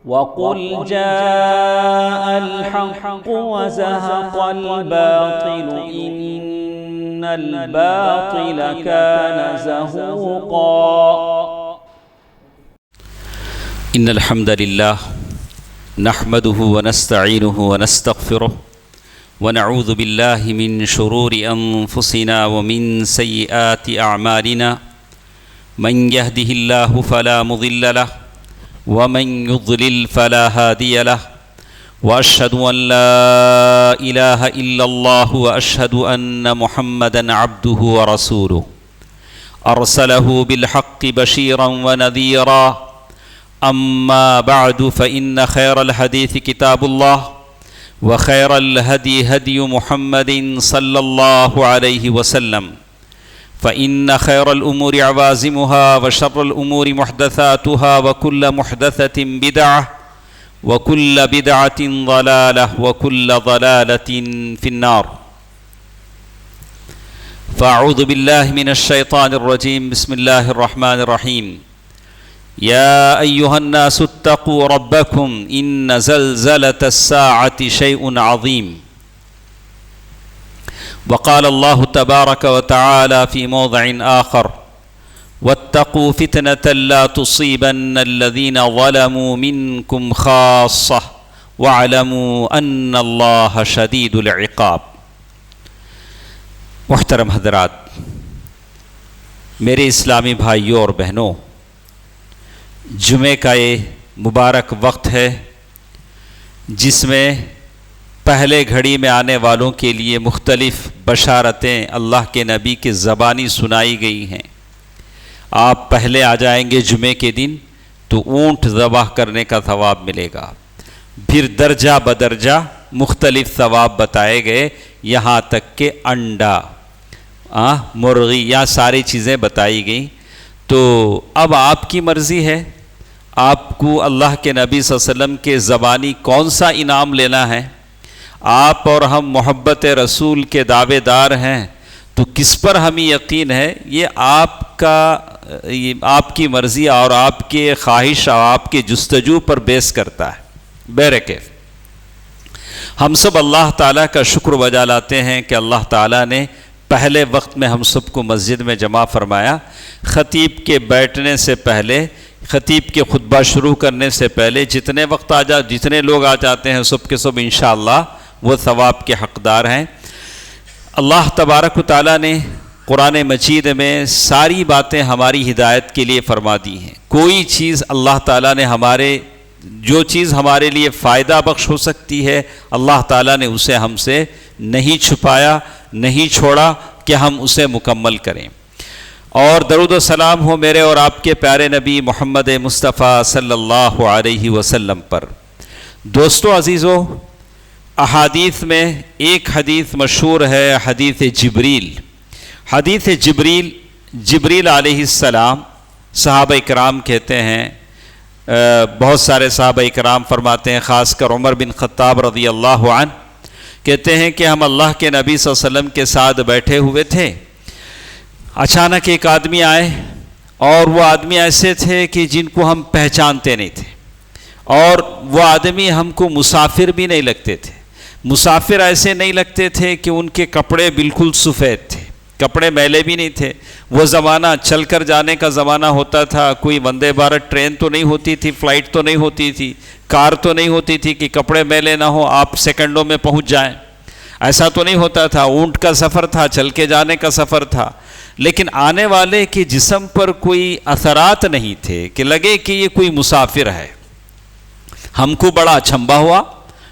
وقل جاء الحق وزهق الباطل إن الباطل كان زهوقا إن الحمد لله نحمده ونستعينه ونستغفره ونعوذ بالله من شرور أنفسنا ومن سيئات أعمالنا من يهده الله فلا مضل له ومن يضلل فلا هادي له وأشهد أن لا إله إلا الله وأشهد أن محمدًا عبده ورسوله أرسله بالحق بشيرا ونذيرا أما بعد فإن خير الحديث كتاب الله وخير الهدي هدي محمد صلى الله عليه وسلم فإن خير الأمور عوازمها وشر الأمور محدثاتها وكل محدثة بدعة وكل بدعة ضلالة وكل ضلالة في النار فأعوذ بالله من الشيطان الرجيم بسم الله الرحمن الرحيم يا أيها الناس اتقوا ربكم إن زلزلة الساعة شيء عظيم وقال الله تبارك وتعالى في موضع آخر واتقوا فتنة لا تصيبن الذين ظلموا منكم خاصة واعلموا أن الله شديد العقاب. محترم حضرات، میرے اسلامی بھائیوں اور بہنوں، جمعے کا یہ مبارک وقت ہے جس میں پہلے گھڑی میں آنے والوں کے لیے مختلف بشارتیں اللہ کے نبی کی زبانی سنائی گئی ہیں. آپ پہلے آ جائیں گے جمعے کے دن تو اونٹ ذبح کرنے کا ثواب ملے گا. پھر درجہ بدرجہ مختلف ثواب بتائے گئے، یہاں تک کہ انڈا، مرغی، یا ساری چیزیں بتائی گئیں. تو اب آپ کی مرضی ہے، آپ کو اللہ کے نبی صلی اللہ علیہ وسلم کے زبانی کون سا انعام لینا ہے. آپ اور ہم محبت رسول کے دعوے دار ہیں تو کس پر ہمیں یقین ہے، یہ آپ کی مرضی اور آپ کے خواہش اور آپ کے جستجو پر بیس کرتا ہے. بہرکیف ہم سب اللہ تعالیٰ کا شکر بجا لاتے ہیں کہ اللہ تعالیٰ نے پہلے وقت میں ہم سب کو مسجد میں جمع فرمایا. خطیب کے بیٹھنے سے پہلے، خطیب کے خطبہ شروع کرنے سے پہلے جتنے لوگ آ جاتے ہیں سب کے سب انشاءاللہ وہ ثواب کے حقدار ہیں. اللہ تبارک و تعالیٰ نے قرآن مجید میں ساری باتیں ہماری ہدایت کے لیے فرما دی ہیں. کوئی چیز اللہ تعالیٰ نے جو چیز ہمارے لیے فائدہ بخش ہو سکتی ہے، اللہ تعالیٰ نے اسے ہم سے نہیں چھپایا، نہیں چھوڑا کہ ہم اسے مکمل کریں. اور درود و سلام ہو میرے اور آپ کے پیارے نبی محمد مصطفیٰ صلی اللہ علیہ وسلم پر. دوستو عزیزو، احادیث میں ایک حدیث مشہور ہے، حدیث جبریل. حدیث جبریل علیہ السلام، صحابہ اکرام کہتے ہیں، بہت سارے صحابہ اکرام فرماتے ہیں، خاص کر عمر بن خطاب رضی اللہ عنہ کہتے ہیں کہ ہم اللہ کے نبی صلی اللہ علیہ وسلم کے ساتھ بیٹھے ہوئے تھے. اچانک ایک آدمی آئے، اور وہ آدمی ایسے تھے کہ جن کو ہم پہچانتے نہیں تھے، اور وہ آدمی ہم کو مسافر بھی نہیں لگتے تھے. مسافر ایسے نہیں لگتے تھے کہ ان کے کپڑے بالکل سفید تھے، کپڑے میلے بھی نہیں تھے. وہ زمانہ چل کر جانے کا زمانہ ہوتا تھا، کوئی وندے بھارت ٹرین تو نہیں ہوتی تھی، فلائٹ تو نہیں ہوتی تھی، کار تو نہیں ہوتی تھی کہ کپڑے میلے نہ ہو آپ سیکنڈوں میں پہنچ جائیں. ایسا تو نہیں ہوتا تھا. اونٹ کا سفر تھا، چل کے جانے کا سفر تھا. لیکن آنے والے کے جسم پر کوئی اثرات نہیں تھے کہ لگے کہ یہ کوئی مسافر ہے. ہم کو بڑا اچنبھا ہوا،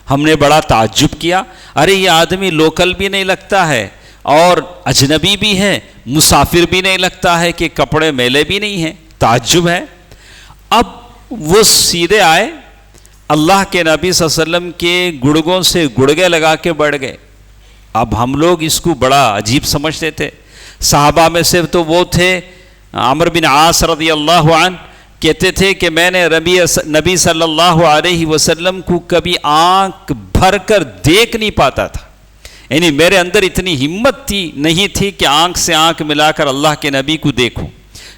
ہم نے بڑا تعجب کیا، ارے یہ آدمی لوکل بھی نہیں لگتا ہے اور اجنبی بھی ہے، مسافر بھی نہیں لگتا ہے کہ کپڑے میلے بھی نہیں ہیں. تعجب ہے. اب وہ سیدھے آئے، اللہ کے نبی صلی اللہ علیہ وسلم کے گڑگوں سے گڑگے لگا کے بیٹھ گئے. اب ہم لوگ اس کو بڑا عجیب سمجھتے تھے. صحابہ میں سے تو وہ تھے عمرو بن عاص رضی اللہ عنہ، کہتے تھے کہ میں نے نبی صلی اللہ علیہ وسلم کو کبھی آنکھ بھر کر دیکھ نہیں پاتا تھا. یعنی میرے اندر اتنی ہمت نہیں تھی کہ آنکھ سے آنکھ ملا کر اللہ کے نبی کو دیکھوں.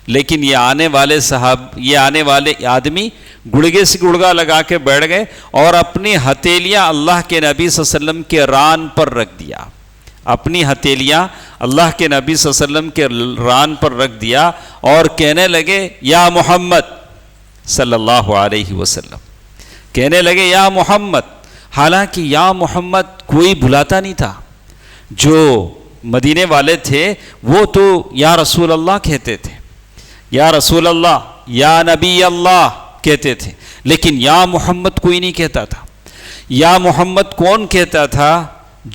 لیکن یہ آنے والے آدمی گڑگے سے گڑگا لگا کے بیٹھ گئے اور اپنی ہتھیلیاں اللہ کے نبی صلی اللہ علیہ وسلم کے ران پر رکھ دیا. اپنی ہتھیلیاں اللہ کے نبی صلی اللہ علیہ وسلم کے ران پر رکھ دیا اور کہنے لگے یا محمد صلی اللہ علیہ وسلم، کہنے لگے یا محمد. حالانکہ یا محمد کوئی بلاتا نہیں تھا. جو مدینے والے تھے وہ تو یا رسول اللہ کہتے تھے، یا رسول اللہ، یا نبی اللہ کہتے تھے، لیکن یا محمد کوئی نہیں کہتا تھا. یا محمد کون کہتا تھا؟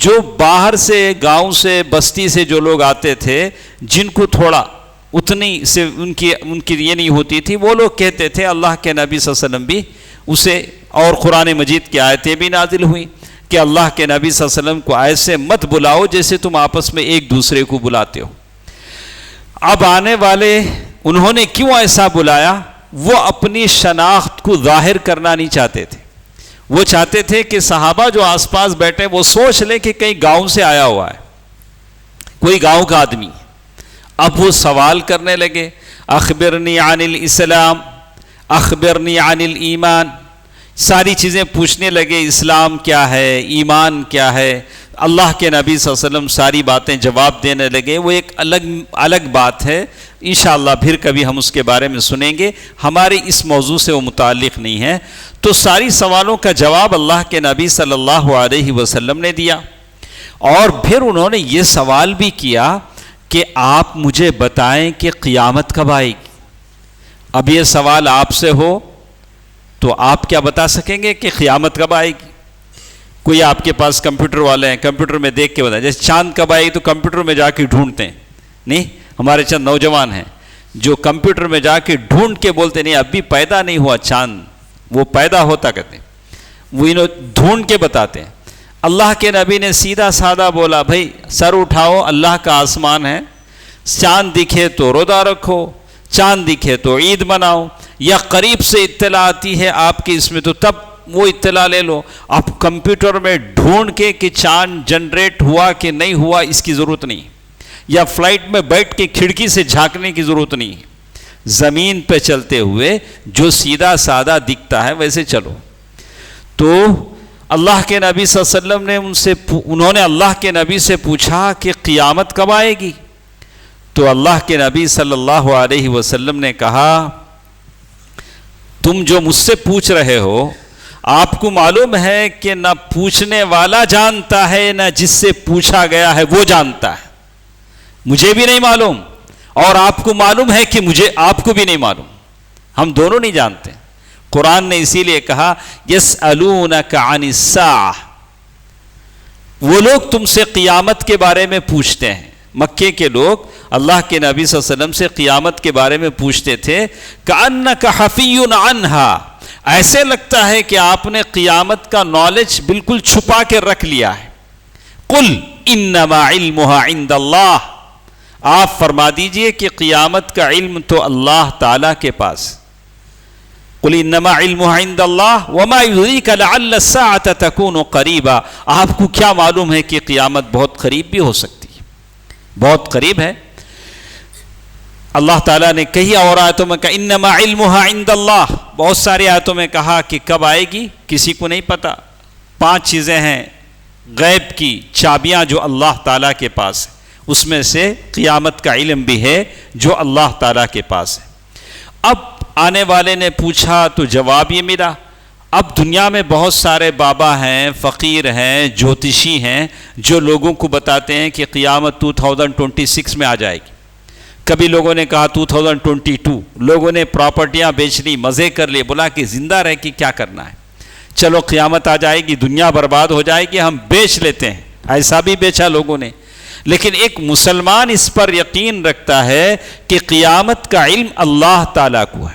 جو باہر سے، گاؤں سے، بستی سے جو لوگ آتے تھے، جن کو تھوڑا اتنی سے ان کی یہ نہیں ہوتی تھی، وہ لوگ کہتے تھے. اللہ کے نبی صلی اللہ علیہ وسلم بھی اسے، اور قرآن مجید کی آیتیں بھی نازل ہوئیں کہ اللہ کے نبی صلی اللہ علیہ وسلم کو ایسے مت بلاؤ جیسے تم آپس میں ایک دوسرے کو بلاتے ہو. اب آنے والے انہوں نے کیوں ایسا بلایا؟ وہ اپنی شناخت کو ظاہر کرنا نہیں چاہتے تھے. وہ چاہتے تھے کہ صحابہ جو آس پاس بیٹھے وہ سوچ لیں کہ کئی گاؤں سے آیا ہوا ہے، کوئی گاؤں کا آدمی. اب وہ سوال کرنے لگے، اخبرنی عن الاسلام، اخبرنی عن الایمان، ساری چیزیں پوچھنے لگے. اسلام کیا ہے، ایمان کیا ہے. اللہ کے نبی صلی اللہ علیہ وسلم ساری باتیں جواب دینے لگے. وہ ایک الگ بات ہے، انشاءاللہ پھر کبھی ہم اس کے بارے میں سنیں گے، ہمارے اس موضوع سے وہ متعلق نہیں ہے. تو ساری سوالوں کا جواب اللہ کے نبی صلی اللہ علیہ وسلم نے دیا. اور پھر انہوں نے یہ سوال بھی کیا کہ آپ مجھے بتائیں کہ قیامت کب آئے گی. اب یہ سوال آپ سے ہو تو آپ کیا بتا سکیں گے کہ قیامت کب آئے گی؟ کوئی آپ کے پاس کمپیوٹر والے ہیں، کمپیوٹر میں دیکھ کے بتائیں. جیسے چاند کب آئے گی تو کمپیوٹر میں جا کے ڈھونڈتے ہیں. نہیں، ہمارے چند نوجوان ہیں جو کمپیوٹر میں جا کے ڈھونڈ کے بولتے نہیں ابھی پیدا نہیں ہوا چاند، وہ پیدا ہوتا کہتے ہیں، وہ انہوں ڈھونڈ کے بتاتے ہیں. اللہ کے نبی نے سیدھا سادہ بولا، بھائی سر اٹھاؤ، اللہ کا آسمان ہے، چاند دکھے تو روزہ رکھو، چاند دکھے تو عید مناؤ، یا قریب سے اطلاع آتی ہے آپ کی اس میں تو تب وہ اطلاع لے لو. آپ کمپیوٹر میں ڈھونڈ کے کہ چاند جنریٹ ہوا کہ نہیں ہوا اس کی ضرورت نہیں، یا فلائٹ میں بیٹھ کے کھڑکی سے جھانکنے کی ضرورت نہیں. زمین پہ چلتے ہوئے جو سیدھا سادہ دکھتا ہے ویسے چلو. تو اللہ کے نبی صلی اللہ علیہ وسلم نے انہوں نے اللہ کے نبی سے پوچھا کہ قیامت کب آئے گی؟ تو اللہ کے نبی صلی اللہ علیہ وسلم نے کہا، تم جو مجھ سے پوچھ رہے ہو، آپ کو معلوم ہے کہ نہ پوچھنے والا جانتا ہے نہ جس سے پوچھا گیا ہے وہ جانتا ہے. مجھے بھی نہیں معلوم اور آپ کو معلوم ہے کہ آپ کو بھی نہیں معلوم، ہم دونوں نہیں جانتے. قرآن نے اسی لیے کہا یسألونک عن الساعہ، وہ لوگ تم سے قیامت کے بارے میں پوچھتے ہیں. مکے کے لوگ اللہ کے نبی صلی اللہ علیہ وسلم سے قیامت کے بارے میں پوچھتے تھے، کأنک حفی عنہا، ایسے لگتا ہے کہ آپ نے قیامت کا نالج بالکل چھپا کے رکھ لیا ہے. قل انما علمها عند اللہ، آپ فرما دیجئے کہ قیامت کا علم تو اللہ تعالیٰ کے پاس. قل انما علمها عند اللہ وما یدریک لعل الساعة تکون قریبا، آپ کو کیا معلوم ہے کہ قیامت بہت قریب بھی ہو سکتی ہے، بہت قریب ہے. اللہ تعالیٰ نے کئی اور آیتوں میں کہا انما علمها عند اللہ، بہت ساری آیتوں میں کہا کہ کب آئے گی کسی کو نہیں پتا. 5 چیزیں ہیں غیب کی چابیاں جو اللہ تعالیٰ کے پاس ہیں، اس میں سے قیامت کا علم بھی ہے جو اللہ تعالیٰ کے پاس ہے. اب آنے والے نے پوچھا تو جواب یہ ملا. اب دنیا میں بہت سارے بابا ہیں، فقیر ہیں، جوتشی ہیں جو لوگوں کو بتاتے ہیں کہ قیامت 2026 میں آ جائے گی. کبھی لوگوں نے کہا 2022، لوگوں نے پراپرٹیاں بیچ لی، مزے کر لیے، بولا کہ زندہ رہ کے کیا کرنا ہے، چلو قیامت آ جائے گی، دنیا برباد ہو جائے گی، ہم بیچ لیتے ہیں. ایسا بھی بیچا لوگوں نے. لیکن ایک مسلمان اس پر یقین رکھتا ہے کہ قیامت کا علم اللہ تعالیٰ کو ہے.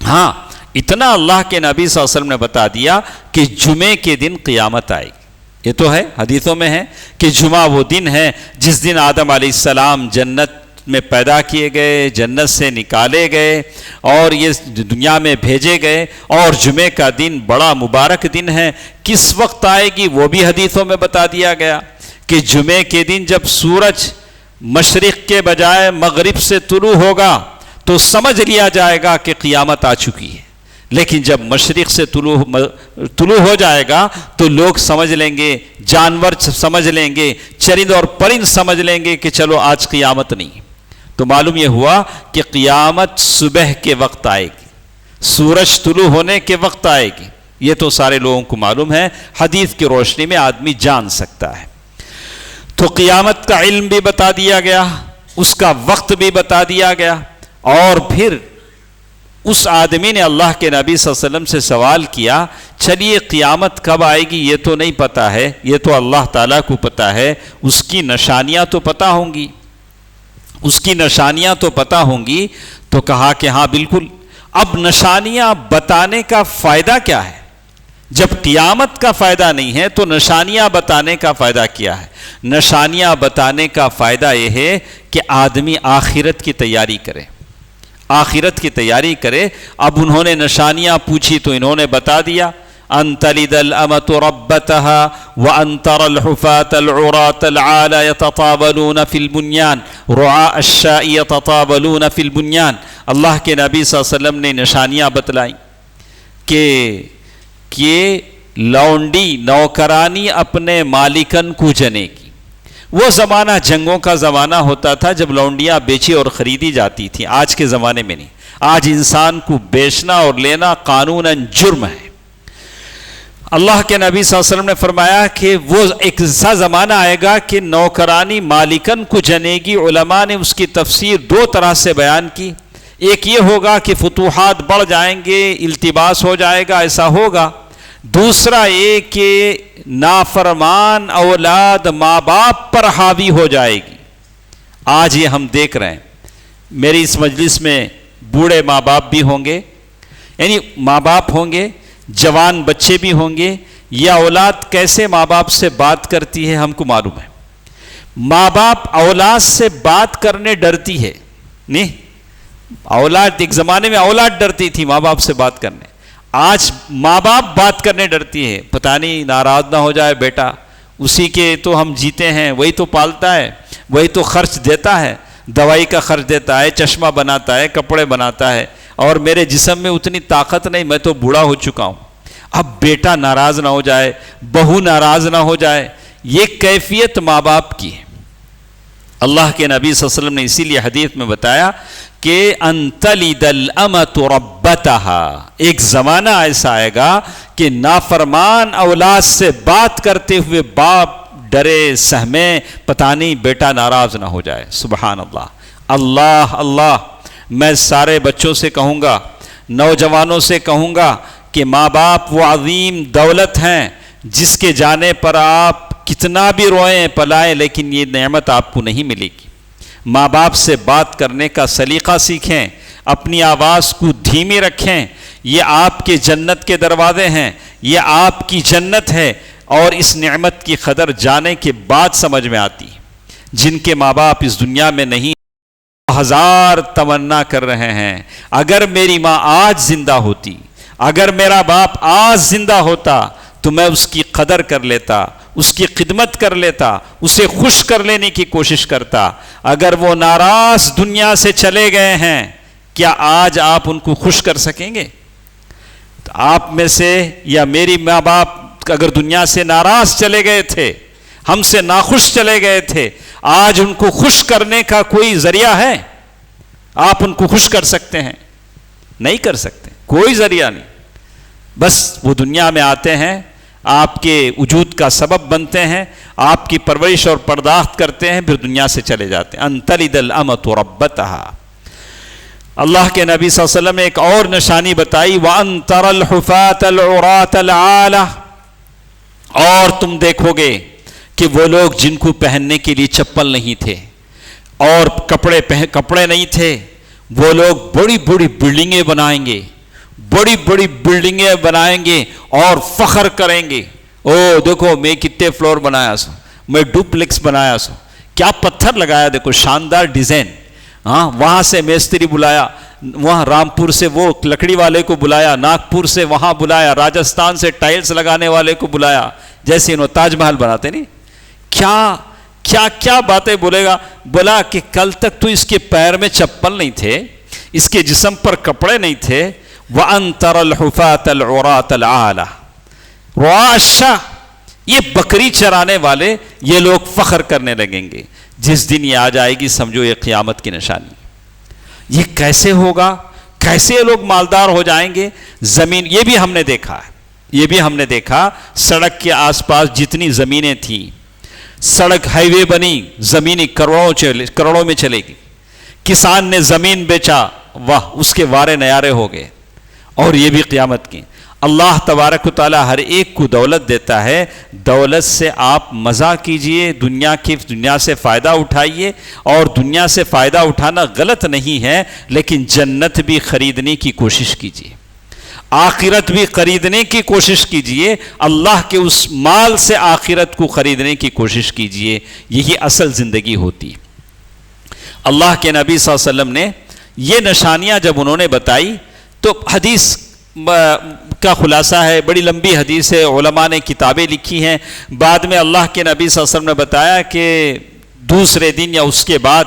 ہاں، اتنا اللہ کے نبی صلی اللہ علیہ وسلم نے بتا دیا کہ جمعے کے دن قیامت آئے گی. یہ تو ہے، حدیثوں میں ہے کہ جمعہ وہ دن ہے جس دن آدم علیہ السلام جنت میں پیدا کیے گئے، جنت سے نکالے گئے اور یہ دنیا میں بھیجے گئے، اور جمعے کا دن بڑا مبارک دن ہے. کس وقت آئے گی وہ بھی حدیثوں میں بتا دیا گیا کہ جمعے کے دن جب سورج مشرق کے بجائے مغرب سے طلوع ہوگا تو سمجھ لیا جائے گا کہ قیامت آ چکی ہے، لیکن جب مشرق سے طلوع ہو جائے گا تو لوگ سمجھ لیں گے، جانور سمجھ لیں گے، چرند اور پرند سمجھ لیں گے کہ چلو آج قیامت نہیں۔ تو معلوم یہ ہوا کہ قیامت صبح کے وقت آئے گی، سورج طلوع ہونے کے وقت آئے گی، یہ تو سارے لوگوں کو معلوم ہے، حدیث کی روشنی میں آدمی جان سکتا ہے۔ تو قیامت کا علم بھی بتا دیا گیا، اس کا وقت بھی بتا دیا گیا، اور پھر اس آدمی نے اللہ کے نبی صلی اللہ علیہ وسلم سے سوال کیا، چلیے قیامت کب آئے گی یہ تو نہیں پتا ہے، یہ تو اللہ تعالیٰ کو پتا ہے، اس کی نشانیاں تو پتا ہوں گی، اس کی نشانیاں تو پتا ہوں گی۔ تو کہا کہ ہاں بالکل۔ اب نشانیاں بتانے کا فائدہ کیا ہے؟ جب قیامت کا فائدہ نہیں ہے تو نشانیاں بتانے کا فائدہ کیا ہے؟ نشانیاں بتانے کا فائدہ یہ ہے کہ آدمی آخرت کی تیاری کرے، آخرت کی تیاری کرے۔ اب انہوں نے نشانیاں پوچھی تو انہوں نے بتا دیا، ان تلد الامۃ ربتها وان ترى الحفاة العراة العالى يتطاولون في البنيان رعاء الشاء يتطاولون في البنيان۔ اللہ کے نبی صلی اللہ علیہ وسلم نے نشانیاں بتلائیں کہ لونڈی نوکرانی اپنے مالکن کو جنے گی۔ وہ زمانہ جنگوں کا زمانہ ہوتا تھا جب لونڈیاں بیچی اور خریدی جاتی تھیں، آج کے زمانے میں نہیں۔ آج انسان کو بیچنا اور لینا قانوناً جرم ہے۔ اللہ کے نبی صلی اللہ علیہ وسلم نے فرمایا کہ وہ ایک ایسا زمانہ آئے گا کہ نوکرانی مالکن کو جنے گی۔ علماء نے اس کی تفسیر دو طرح سے بیان کی، ایک یہ ہوگا کہ فتوحات بڑھ جائیں گے، التباس ہو جائے گا، ایسا ہوگا۔ دوسرا یہ کہ نافرمان اولاد ماں باپ پر حاوی ہو جائے گی۔ آج یہ ہم دیکھ رہے ہیں، میری اس مجلس میں بوڑھے ماں باپ بھی ہوں گے، یعنی ماں باپ ہوں گے، جوان بچے بھی ہوں گے۔ یہ اولاد کیسے ماں باپ سے بات کرتی ہے ہم کو معلوم ہے۔ ماں باپ اولاد سے بات کرنے ڈرتی ہے، نہیں؟ اولاد ایک زمانے میں اولاد ڈرتی تھی ماں باپ سے بات کرنے، آج ماں باپ بات کرنے ڈرتی ہے۔ پتہ نہیں ناراض نہ ہو جائے بیٹا، اسی کے تو ہم جیتے ہیں، وہی تو پالتا ہے، وہی تو خرچ دیتا ہے، دوائی کا خرچ دیتا ہے، چشمہ بناتا ہے، کپڑے بناتا ہے، اور میرے جسم میں اتنی طاقت نہیں، میں تو بوڑھا ہو چکا ہوں۔ اب بیٹا ناراض نہ ہو جائے، بہو ناراض نہ ہو جائے، یہ کیفیت ماں باپ کی ہے۔ اللہ کے نبی صلی اللہ علیہ وسلم نے اسی لیے حدیث میں بتایا کہ ان تلد الامۃ ربتها، ایک زمانہ ایسا آئے گا کہ نافرمان اولاد سے بات کرتے ہوئے باپ ڈرے سہمے، پتہ نہیں بیٹا ناراض نہ ہو جائے۔ سبحان اللہ، اللہ اللہ۔ میں سارے بچوں سے کہوں گا، نوجوانوں سے کہوں گا کہ ماں باپ وہ عظیم دولت ہیں جس کے جانے پر آپ کتنا بھی روئیں پلائیں، لیکن یہ نعمت آپ کو نہیں ملے گی۔ ماں باپ سے بات کرنے کا سلیقہ سیکھیں، اپنی آواز کو دھیمی رکھیں، یہ آپ کے جنت کے دروازے ہیں، یہ آپ کی جنت ہے، اور اس نعمت کی قدر جانے کے بعد سمجھ میں آتی ہے۔ جن کے ماں باپ اس دنیا میں نہیں، ہزار تمنا کر رہے ہیں، اگر میری ماں آج زندہ ہوتی، اگر میرا باپ آج زندہ ہوتا تو میں اس کی قدر کر لیتا، اس کی خدمت کر لیتا، اسے خوش کر لینے کی کوشش کرتا۔ اگر وہ ناراض دنیا سے چلے گئے ہیں، کیا آج آپ ان کو خوش کر سکیں گے؟ تو آپ میں سے یا میری ماں باپ اگر دنیا سے ناراض چلے گئے تھے، ہم سے ناخوش چلے گئے تھے، آج ان کو خوش کرنے کا کوئی ذریعہ ہے؟ آپ ان کو خوش کر سکتے ہیں؟ نہیں کر سکتے، کوئی ذریعہ نہیں۔ بس وہ دنیا میں آتے ہیں، آپ کے وجود کا سبب بنتے ہیں، آپ کی پرورش اور پرداخت کرتے ہیں، پھر دنیا سے چلے جاتے ہیں۔ ان تلد الامۃ ربتها۔ اللہ کے نبی صلی اللہ علیہ وسلم نے ایک اور نشانی بتائی، وَأَن تَرَى الْحُفَاةَ الْعُرَاةَ الْعَالَةَ، اور تم دیکھو گے کہ وہ لوگ جن کو پہننے کے لیے چپل نہیں تھے اور کپڑے نہیں تھے، وہ لوگ بڑی بڑی بلڈنگیں بنائیں گے، بڑی بڑی بلڈنگیں بنائیں گے اور فخر کریں گے۔ او دیکھو میں کتنے فلور بنایا سو، میں ڈوپلیکس بنایا سو، کیا پتھر لگایا، دیکھو شاندار ڈیزائن۔ ہاں، وہاں سے میستری بلایا، وہاں رامپور سے وہ لکڑی والے کو بلایا، ناگپور سے وہاں بلایا، راجستھان سے ٹائلز لگانے والے کو بلایا، جیسے انہوں تاج محل بناتے نہیں۔ کیا کیا کیا باتیں بولے گا، بولا کہ کل تک تو اس کے پیر میں چپل نہیں تھے، اس کے جسم پر کپڑے نہیں تھے. وَأَن تَرَى الْحُفَاةَ الْعُرَاةَ الْعَالَةَ رُعَاءَ الشَّاةِ یہ بکری چرانے والے یہ لوگ فخر کرنے لگیں گے. جس دن یہ آ جائے گی سمجھو یہ قیامت کی نشانی. یہ کیسے ہوگا؟ کیسے یہ لوگ مالدار ہو جائیں گے؟ زمین یہ بھی ہم نے دیکھا ہے، یہ بھی ہم نے دیکھا. سڑک کے آس پاس جتنی زمینیں تھیں، سڑک ہائی وے بنی، زمینیں کروڑوں میں چلے گی. کسان نے زمین بیچا، واہ اس کے وارے نیارے ہو گئے. اور یہ بھی قیامت کی. اللہ تبارک و تعالی ہر ایک کو دولت دیتا ہے. دولت سے آپ مزہ کیجئے، دنیا سے فائدہ اٹھائیے. اور دنیا سے فائدہ اٹھانا غلط نہیں ہے، لیکن جنت بھی خریدنے کی کوشش کیجئے، آخرت بھی خریدنے کی کوشش کیجئے. اللہ کے اس مال سے آخرت کو خریدنے کی کوشش کیجئے. یہی اصل زندگی ہوتی ہے. اللہ کے نبی صلی اللہ علیہ وسلم نے یہ نشانیاں جب انہوں نے بتائی تو حدیث کا خلاصہ ہے، بڑی لمبی حدیث ہے، علماء نے کتابیں لکھی ہیں. بعد میں اللہ کے نبی صلی اللہ علیہ وسلم نے بتایا کہ دوسرے دن یا اس کے بعد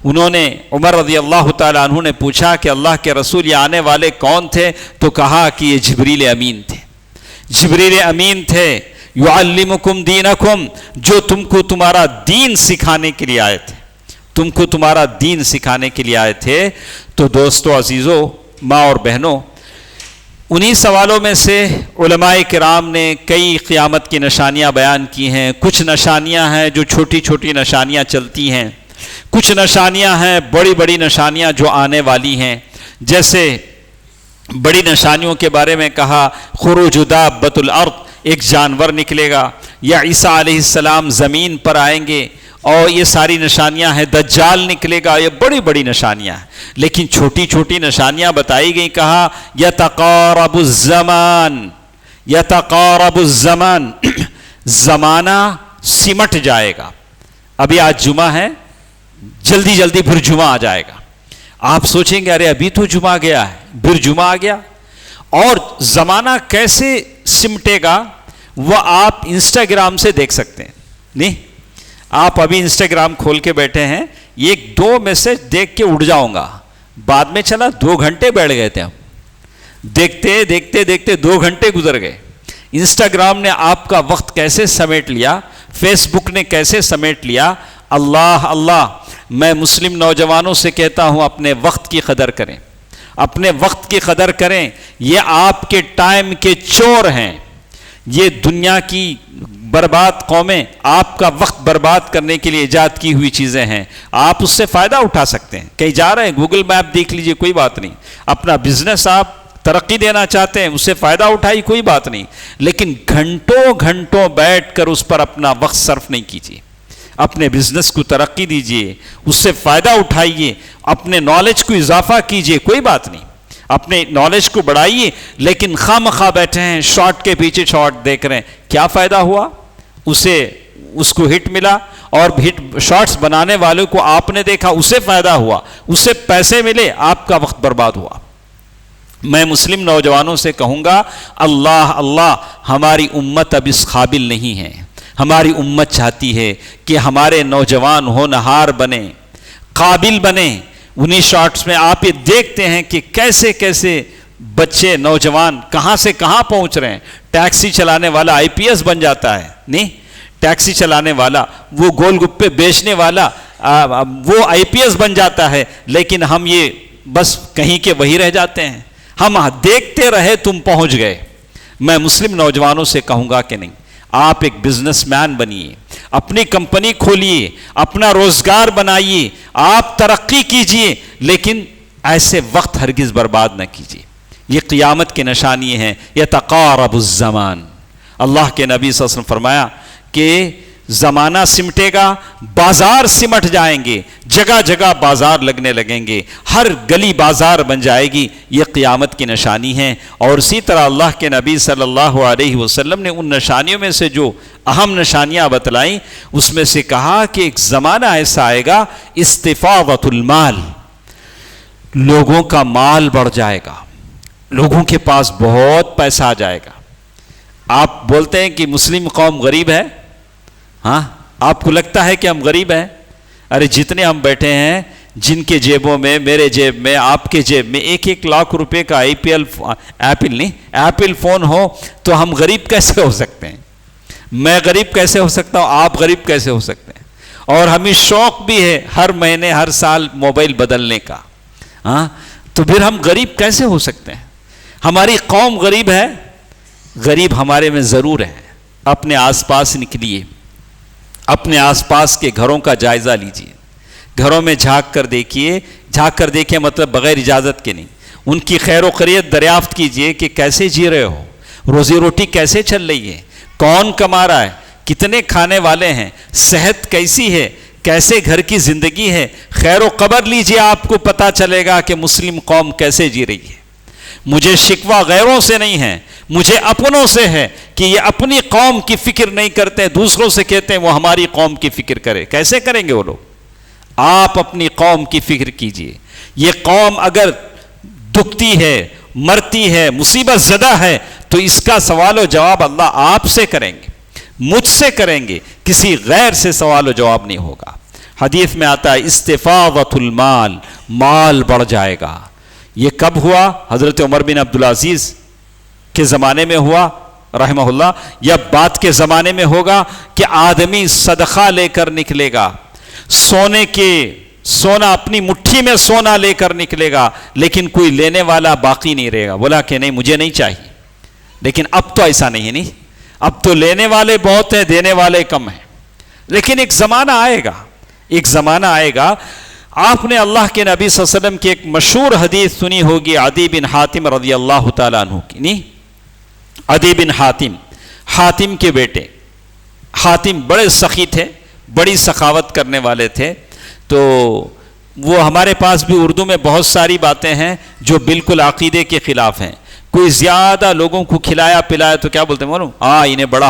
انہوں نے عمر رضی اللہ تعالیٰ عنہ نے پوچھا کہ اللہ کے رسول یہ آنے والے کون تھے؟ تو کہا کہ یہ جبریل امین تھے. جبریل امین تھے. یعلمکم دینکم، جو تم کو تمہارا دین سکھانے کے لیے آئے تھے، تم کو تمہارا دین سکھانے کے لیے آئے تھے. تو دوستو عزیزو، ماں اور بہنوں، انہی سوالوں میں سے علماء کرام نے کئی قیامت کی نشانیاں بیان کی ہیں. کچھ نشانیاں ہیں جو چھوٹی چھوٹی نشانیاں چلتی ہیں، کچھ نشانیاں ہیں بڑی بڑی نشانیاں جو آنے والی ہیں. جیسے بڑی نشانیوں کے بارے میں کہا خروج دابۃ الارض، ایک جانور نکلے گا، یا عیسیٰ علیہ السلام زمین پر آئیں گے، اور یہ ساری نشانیاں ہیں. دجال نکلے گا، یہ بڑی بڑی نشانیاں ہیں. لیکن چھوٹی چھوٹی نشانیاں بتائی گئی. کہا یتقارب الزمان، یتقارب الزمان، زمانہ سمٹ جائے گا. ابھی آج جمعہ ہے، جلدی جلدی پھر جمعہ آ جائے گا. آپ سوچیں گے ارے ابھی تو جمعہ گیا ہے، پھر جمعہ آ گیا. اور زمانہ کیسے سمٹے گا وہ آپ انسٹاگرام سے دیکھ سکتے ہیں. نہیں، آپ ابھی انسٹاگرام کھول کے بیٹھے ہیں، ایک دو میسج دیکھ کے اٹھ جاؤں گا. بعد میں چلا 2 گھنٹے بیٹھ گئے تھے ہم، دیکھتے دیکھتے دیکھتے 2 گھنٹے گزر گئے. انسٹاگرام نے آپ کا وقت کیسے سمیٹ لیا، فیس بک نے کیسے سمیٹ لیا. اللہ اللہ، میں مسلم نوجوانوں سے کہتا ہوں اپنے وقت کی قدر کریں، اپنے وقت کی قدر کریں. یہ آپ کے ٹائم کے چور ہیں. یہ دنیا کی برباد قومیں آپ کا وقت برباد کرنے کے لیے ایجاد کی ہوئی چیزیں ہیں. آپ اس سے فائدہ اٹھا سکتے ہیں. کہیں جا رہے ہیں گوگل میپ دیکھ لیجئے، کوئی بات نہیں. اپنا بزنس آپ ترقی دینا چاہتے ہیں، اس سے فائدہ اٹھائی، کوئی بات نہیں. لیکن گھنٹوں گھنٹوں بیٹھ کر اس پر اپنا وقت صرف نہیں کیجیے. اپنے بزنس کو ترقی دیجیے، اس سے فائدہ اٹھائیے، اپنے نالج کو اضافہ کیجیے، کوئی بات نہیں. اپنے نالج کو بڑھائیے. لیکن خواہ بیٹھے ہیں، شارٹ کے پیچھے شارٹ دیکھ رہے ہیں، کیا فائدہ ہوا؟ اس کو ہٹ ملا، اور ہٹ شارٹس بنانے والوں کو آپ نے دیکھا، اسے فائدہ ہوا، اسے پیسے ملے، آپ کا وقت برباد ہوا. میں مسلم نوجوانوں سے کہوں گا اللہ اللہ، ہماری امت اب اس قابل نہیں ہے. ہماری امت چاہتی ہے کہ ہمارے نوجوان ہونہار بنیں، قابل بنیں. انہی شارٹس میں آپ یہ دیکھتے ہیں کہ کیسے کیسے بچے نوجوان کہاں سے کہاں پہنچ رہے ہیں. ٹیکسی چلانے والا IPS بن جاتا ہے. نہیں، ٹیکسی چلانے والا، وہ گول گپے بیچنے والا وہ IPS بن جاتا ہے. لیکن ہم یہ بس کہیں کے وہی رہ جاتے ہیں. ہم دیکھتے رہے تم پہنچ گئے. میں مسلم نوجوانوں سے کہوں گا کہ نہیں، آپ ایک بزنس مین بنیے، اپنی کمپنی کھولیے، اپنا روزگار بنائیے، آپ ترقی کیجئے. لیکن ایسے وقت ہرگز برباد نہ کیجئے. یہ قیامت کی نشانی ہیں. یتقارب الزمان، اللہ کے نبی صلی اللہ علیہ وسلم فرمایا کہ زمانہ سمٹے گا، بازار سمٹ جائیں گے، جگہ جگہ بازار لگنے لگیں گے، ہر گلی بازار بن جائے گی. یہ قیامت کی نشانی ہے. اور اسی طرح اللہ کے نبی صلی اللہ علیہ وسلم نے ان نشانیوں میں سے جو اہم نشانیاں بتلائیں، اس میں سے کہا کہ ایک زمانہ ایسا آئے گا، استفاضۃ المال، لوگوں کا مال بڑھ جائے گا، لوگوں کے پاس بہت پیسہ آ جائے گا. آپ بولتے ہیں کہ مسلم قوم غریب ہے. ہاں، آپ کو لگتا ہے کہ ہم غریب ہیں؟ ارے جتنے ہم بیٹھے ہیں جن کے جیبوں میں، میرے جیب میں، آپ کے جیب میں 1 لاکھ روپے کا ایپل فون ہو تو ہم غریب کیسے ہو سکتے ہیں؟ میں غریب کیسے ہو سکتا ہوں؟ آپ غریب کیسے ہو سکتے ہیں؟ اور ہمیں شوق بھی ہے ہر مہینے ہر سال موبائل بدلنے کا، ہاں، تو پھر ہم غریب کیسے ہو سکتے ہیں؟ ہماری قوم غریب ہے؟ غریب ہمارے میں ضرور ہے۔ اپنے آس پاس نکلیے، اپنے آس پاس کے گھروں کا جائزہ لیجیے، گھروں میں جھانک کر دیکھیے مطلب بغیر اجازت کے نہیں، ان کی خیر و خیریت دریافت کیجیے کہ کیسے جی رہے ہو، روزی روٹی کیسے چل رہی ہے، کون کما رہا ہے، کتنے کھانے والے ہیں، صحت کیسی ہے، کیسے گھر کی زندگی ہے، خیر و خبر لیجیے، آپ کو پتہ چلے گا کہ مسلم قوم کیسے جی رہی ہے۔ مجھے شکوہ غیروں سے نہیں ہے، مجھے اپنوں سے ہے کہ یہ اپنی قوم کی فکر نہیں کرتے، دوسروں سے کہتے ہیں وہ ہماری قوم کی فکر کرے۔ کیسے کریں گے وہ لوگ؟ آپ اپنی قوم کی فکر کیجئے۔ یہ قوم اگر دکھتی ہے، مرتی ہے، مصیبت زدہ ہے تو اس کا سوال و جواب اللہ آپ سے کریں گے، مجھ سے کریں گے، کسی غیر سے سوال و جواب نہیں ہوگا۔ حدیث میں آتا ہے استفاضۃ المال، مال بڑھ جائے گا۔ یہ کب ہوا؟ حضرت عمر بن عبدالعزیز کے زمانے میں ہوا رحمہ اللہ، یا بعد کے زمانے میں ہوگا کہ آدمی صدقہ لے کر نکلے گا، سونا اپنی مٹھی میں سونا لے کر نکلے گا، لیکن کوئی لینے والا باقی نہیں رہے گا، بولا کہ نہیں مجھے نہیں چاہیے۔ لیکن اب تو ایسا نہیں ہے، نہیں، اب تو لینے والے بہت ہیں، دینے والے کم ہیں۔ لیکن ایک زمانہ آئے گا، آپ نے اللہ کے نبی صلی اللہ علیہ وسلم کی ایک مشہور حدیث سنی ہوگی عدی بن حاتم رضی اللہ تعالیٰ عنہ کی، نہیں، عدی بن حاتم کے بیٹے، حاتم بڑے سخی تھے، بڑی سخاوت کرنے والے تھے، تو وہ ہمارے پاس بھی اردو میں بہت ساری باتیں ہیں جو بالکل عقیدے کے خلاف ہیں۔ کوئی زیادہ لوگوں کو کھلایا پلایا تو کیا بولتے ہیں معلوم؟ انہیں بڑا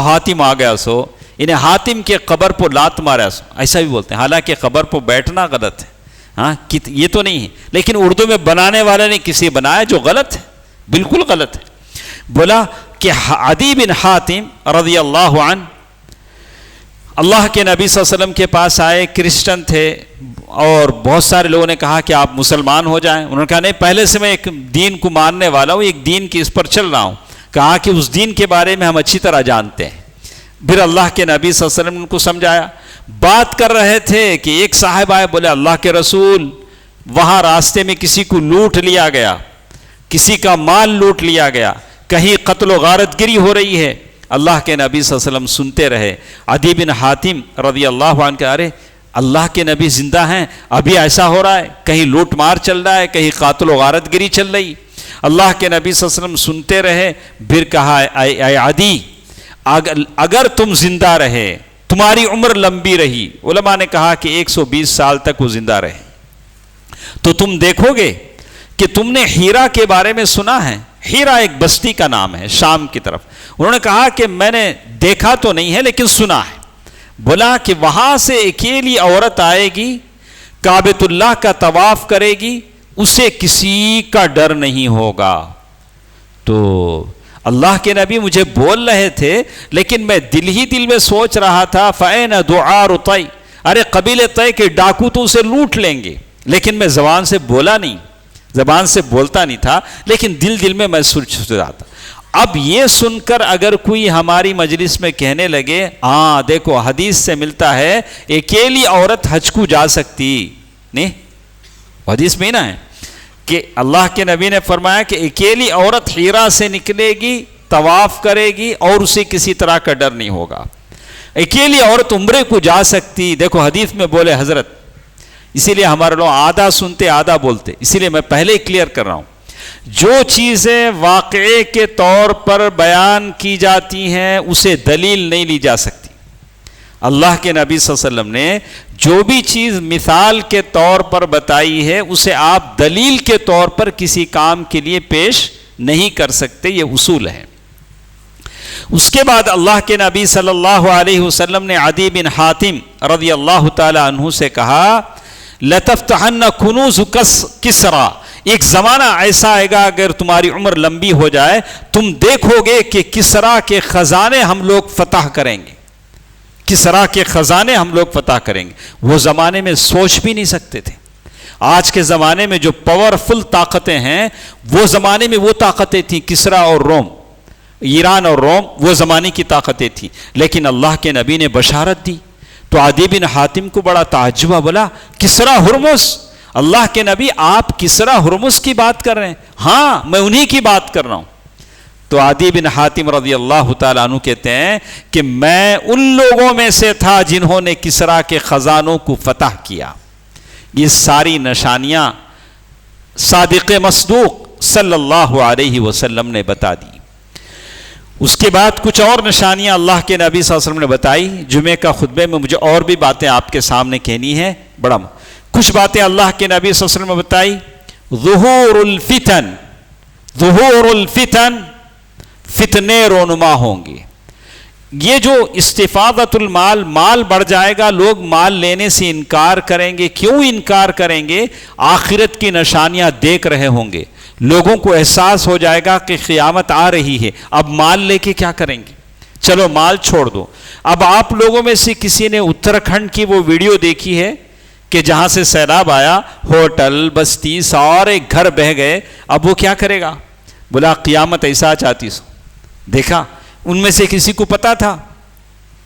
حاتم آ گیا سو، انہیں حاتم کے قبر پر لات مارا سو، ایسا بھی بولتے ہیں۔ حالانکہ قبر پر بیٹھنا غلط ہے، ہاں یہ تو نہیں ہے، لیکن اردو میں بنانے والے نے کسی بنایا جو غلط ہے، بالکل غلط ہے۔ بولا کہ عدی بن حاتم رضی اللہ عنہ اللہ کے نبی صلی اللہ علیہ وسلم کے پاس آئے، کرسچن تھے، اور بہت سارے لوگوں نے کہا کہ آپ مسلمان ہو جائیں۔ انہوں نے کہا نہیں، پہلے سے میں ایک دین کو ماننے والا ہوں، ایک دین کی اس پر چل رہا ہوں۔ کہا کہ اس دین کے بارے میں ہم اچھی طرح جانتے ہیں۔ پھر اللہ کے نبی صلی اللہ علیہ وسلم نے ان کو سمجھایا۔ بات کر رہے تھے کہ ایک صاحب آئے، بولے اللہ کے رسول، وہاں راستے میں کسی کو لوٹ لیا گیا، کسی کا مال لوٹ لیا گیا، کہیں قتل و غارت گری ہو رہی ہے۔ اللہ کے نبی صلی اللہ علیہ وسلم سنتے رہے۔ عدی بن حاتم رضی اللہ عنہ کہا ارے اللہ کے نبی زندہ ہیں، ابھی ایسا ہو رہا ہے، کہیں لوٹ مار چل رہا ہے، کہیں قاتل و غارت گری چل رہی۔ اللہ کے نبی صلی اللہ علیہ وسلم سنتے رہے، پھر کہا اے عدی، اگر تم زندہ رہے، تمہاری عمر لمبی رہی، علماء نے کہا کہ 120 سال تک وہ زندہ رہے، تو تم دیکھو گے کہ تم نے ہیرا کے بارے میں سنا ہے۔ ہیرا ایک بستی کا نام ہے شام کی طرف۔ انہوں نے کہا کہ میں نے دیکھا تو نہیں ہے لیکن سنا ہے۔ بولا کہ وہاں سے اکیلی عورت آئے گی، کعبۃ اللہ کا طواف کرے گی، اسے کسی کا ڈر نہیں ہوگا۔ تو اللہ کے نبی مجھے بول رہے تھے، لیکن میں دل ہی دل میں سوچ رہا تھا فَأَيْنَ دُعَارُ طَيْ، ارے قبیلے طے کے ڈاکو تو اسے لوٹ لیں گے، لیکن میں زبان سے بولتا نہیں تھا، لیکن دل میں سوچ رہا تھا۔ اب یہ سن کر اگر کوئی ہماری مجلس میں کہنے لگے ہاں دیکھو حدیث سے ملتا ہے اکیلی عورت حج کو جا سکتی نہیں، حدیث میں نا ہے کہ اللہ کے نبی نے فرمایا کہ اکیلی عورت ہیرا سے نکلے گی، طواف کرے گی اور اسے کسی طرح کا ڈر نہیں ہوگا۔ اکیلی عورت عمرے کو جا سکتی، دیکھو حدیث میں بولے حضرت، اسی لیے ہمارے لوگ آدھا سنتے آدھا بولتے، اسی لیے میں پہلے ہی کلیئر کر رہا ہوں۔ جو چیزیں واقعے کے طور پر بیان کی جاتی ہیں اسے دلیل نہیں لی جا سکتی۔ اللہ کے نبی صلی اللہ علیہ وسلم نے جو بھی چیز مثال کے طور پر بتائی ہے اسے آپ دلیل کے طور پر کسی کام کے لیے پیش نہیں کر سکتے، یہ اصول ہے۔ اس کے بعد اللہ کے نبی صلی اللہ علیہ وسلم نے عدی بن حاتم رضی اللہ تعالی عنہ سے کہا لَتَفْتَحَنَّ كُنُوزُ كِسْرَى، ایک زمانہ ایسا آئے گا اگر تمہاری عمر لمبی ہو جائے تم دیکھو گے کہ کسرا کے خزانے ہم لوگ فتح کریں گے۔ کسرا کے خزانے ہم لوگ فتح کریں گے. وہ زمانے میں سوچ بھی نہیں سکتے تھے. آج کے زمانے میں جو پاورفل طاقتیں ہیں وہ زمانے میں وہ طاقتیں تھیں. کسرا اور روم، ایران اور روم وہ زمانے کی طاقتیں تھیں. لیکن اللہ کے نبی نے بشارت دی تو عدی بن حاتم کو بڑا تعجب ہوا. بولا کسرا ہرمز، اللہ کے نبی آپ کسرا ہرمز کی بات کر رہے ہیں؟ ہاں میں انہی کی بات کر رہا ہوں. تو عدی بن حاتم رضی اللہ تعالیٰ عنہ کہتے ہیں کہ میں ان لوگوں میں سے تھا جنہوں نے کسرا کے خزانوں کو فتح کیا. یہ ساری نشانیاں صادق مصدوق صلی اللہ علیہ وسلم نے بتا دی. اس کے بعد کچھ اور نشانیاں اللہ کے نبی صلی اللہ علیہ وسلم نے بتائی. جمعے کا خطبے میں مجھے اور بھی باتیں آپ کے سامنے کہنی ہے. کچھ باتیں اللہ کے نبی صلی اللہ علیہ وسلم نے بتائی. ظہور الفتن، فتنے رونما ہوں گے. یہ جو استفادت المال، مال بڑھ جائے گا، لوگ مال لینے سے انکار کریں گے. کیوں انکار کریں گے؟ آخرت کی نشانیاں دیکھ رہے ہوں گے. لوگوں کو احساس ہو جائے گا کہ قیامت آ رہی ہے، اب مال لے کے کیا کریں گے؟ چلو مال چھوڑ دو. اب آپ لوگوں میں سے کسی نے اتراکھنڈ کی وہ ویڈیو دیکھی ہے کہ جہاں سے سیلاب آیا، ہوٹل بستی سارے گھر بہہ گئے. اب وہ کیا کرے گا؟ بولا قیامت ایسا چاہتی سو. دیکھا ان میں سے کسی کو پتا تھا؟